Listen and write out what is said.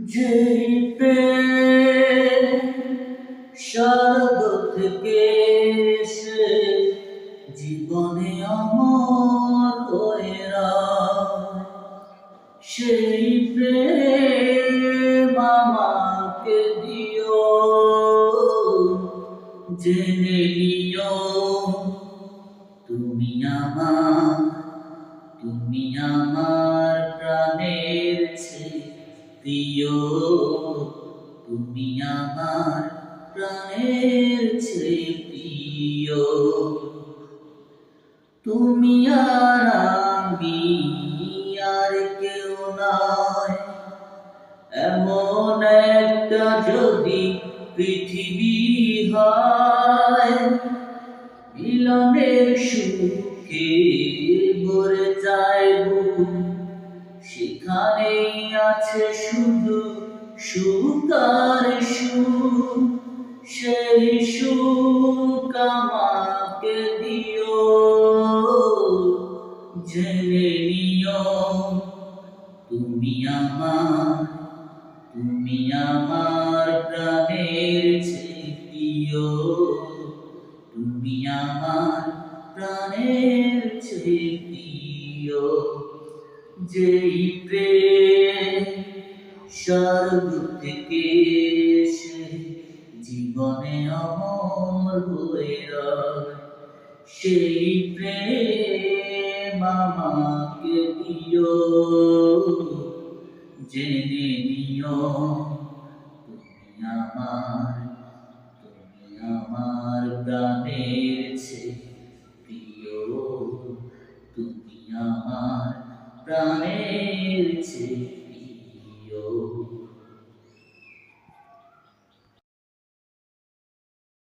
যেই প্রেম স্বর্গ থেকে এসে জীবনে অমর হয়ে রয়, সেই প্রেম আমাকে দিও, জেনে নিও তুমি আমার প্রাণের চেয়ে প্রিয়, তুমি আমার প্রাণের চেয়ে প্রিয়। তুমি আর আমি আর কেউ নয়, এমন একটা যদি পৃথিবী হয়, মিলনের সুখে ভরে যায় বুক, সেখানেই আছে শুধু সুখ আর সুখ, সেই সুখ আমাকে দিও, জেনে নিও তুমি আমার প্রাণের চেয়ে প্রিয়, তুমি আমার প্রাণের চেয়ে প্রিয়। যেই প্রেম স্বর্গ থেকে এসে জীবনে অমর হয়ে রয়, সেই প্রেম আমাকে দিও, জেনে নিও তুমি আমার